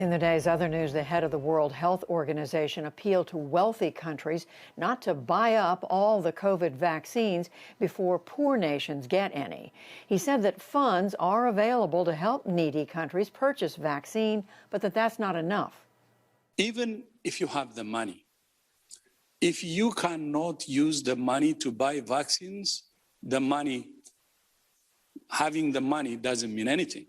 In the day's other news, the head of the World Health Organization appealed to wealthy countries not to buy up all the COVID vaccines before poor nations get any. He said that funds are available to help needy countries purchase vaccine, but that's not enough. Even if you have the money, if you cannot use the money to buy vaccines, having the money doesn't mean anything.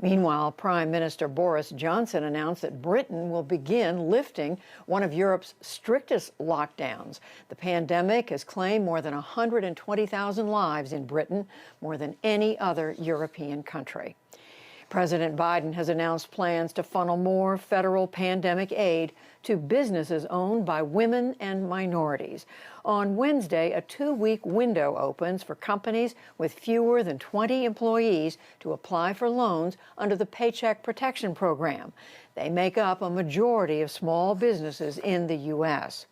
Meanwhile, Prime Minister Boris Johnson announced that Britain will begin lifting one of Europe's strictest lockdowns. The pandemic has claimed more than 120,000 lives in Britain, more than any other European country. President Biden has announced plans to funnel more federal pandemic aid to businesses owned by women and minorities. On Wednesday, a 2-week window opens for companies with fewer than 20 employees to apply for loans under the Paycheck Protection Program. They make up a majority of small businesses in the U.S.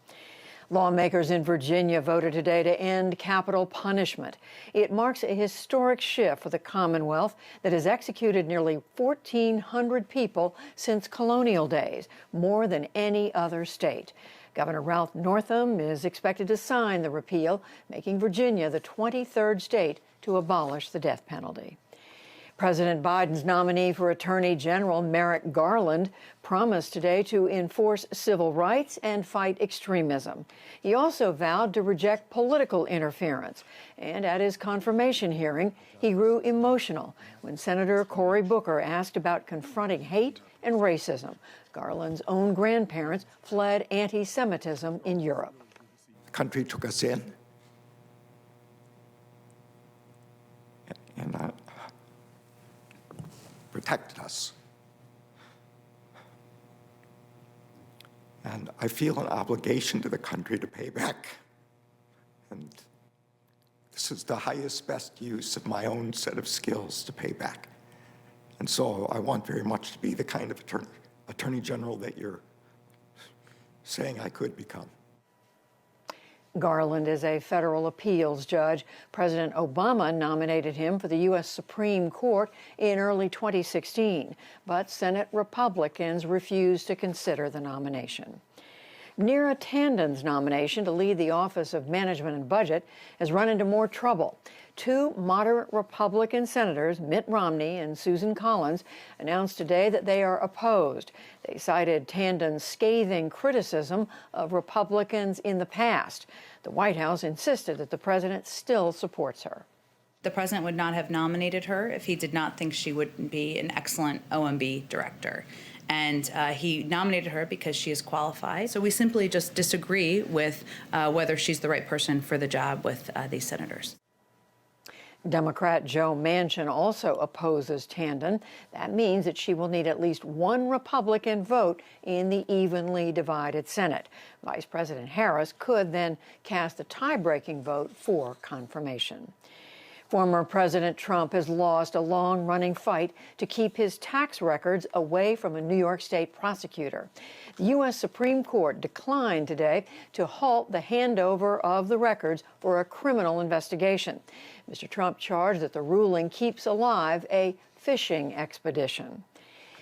Lawmakers in Virginia voted today to end capital punishment. It marks a historic shift for the Commonwealth that has executed nearly 1,400 people since colonial days, more than any other state. Governor Ralph Northam is expected to sign the repeal, making Virginia the 23rd state to abolish the death penalty. President Biden's nominee for Attorney General, Merrick Garland, promised today to enforce civil rights and fight extremism. He also vowed to reject political interference. And at his confirmation hearing, he grew emotional when Senator Cory Booker asked about confronting hate and racism. Garland's own grandparents fled anti-Semitism in Europe. The country took us in, and protected us. And I feel an obligation to the country to pay back. And this is the highest, best use of my own set of skills to pay back. And so I want very much to be the kind of Attorney General that you're saying I could become. Garland is a federal appeals judge. President Obama nominated him for the U.S. Supreme Court in early 2016, but Senate Republicans refused to consider the nomination. Neera Tanden's nomination to lead the Office of Management and Budget has run into more trouble. 2 moderate Republican senators, Mitt Romney and Susan Collins, announced today that they are opposed. They cited Tanden's scathing criticism of Republicans in the past. The White House insisted that the president still supports her. The president would not have nominated her if he did not think she would be an excellent OMB director. And he nominated her because she is qualified. So we simply just disagree with whether she's the right person for the job with these senators. Democrat Joe Manchin also opposes Tanden. That means that she will need at least 1 Republican vote in the evenly divided Senate. Vice President Harris could then cast a tie-breaking vote for confirmation. Former President Trump has lost a long-running fight to keep his tax records away from a New York State prosecutor. The U.S. Supreme Court declined today to halt the handover of the records for a criminal investigation. Mr. Trump charged that the ruling keeps alive a fishing expedition.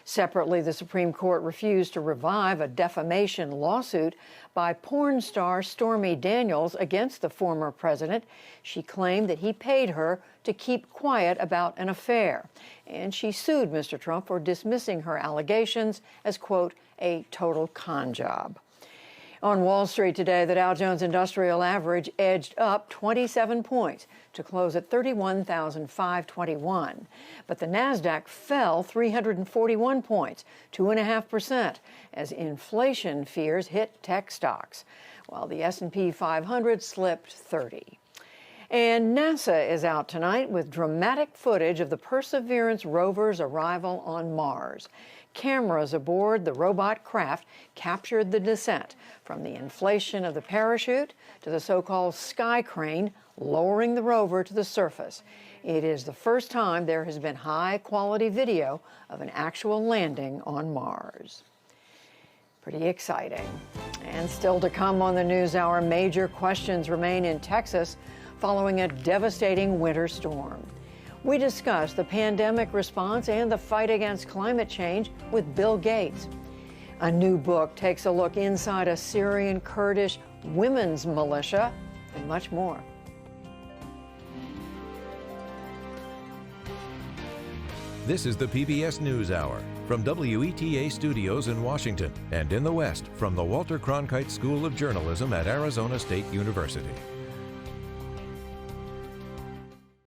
Separately, the Supreme Court refused to revive a defamation lawsuit by porn star Stormy Daniels against the former president. She claimed that he paid her to keep quiet about an affair, and she sued Mr. Trump for dismissing her allegations as, quote, a total con job. On Wall Street today, the Dow Jones Industrial Average edged up 27 points to close at 31,521. But the Nasdaq fell 341 points, 2.5%, as inflation fears hit tech stocks, while the S&P 500 slipped 30. And NASA is out tonight with dramatic footage of the Perseverance rover's arrival on Mars. Cameras aboard the robot craft captured the descent, from the inflation of the parachute to the so-called sky crane lowering the rover to the surface. It is the first time there has been high-quality video of an actual landing on Mars. Pretty exciting. And still to come on the NewsHour, major questions remain in Texas following a devastating winter storm. We discuss the pandemic response and the fight against climate change with Bill Gates. A new book takes a look inside a Syrian Kurdish women's militia, and much more. This is the PBS NewsHour from WETA Studios in Washington and in the West from the Walter Cronkite School of Journalism at Arizona State University.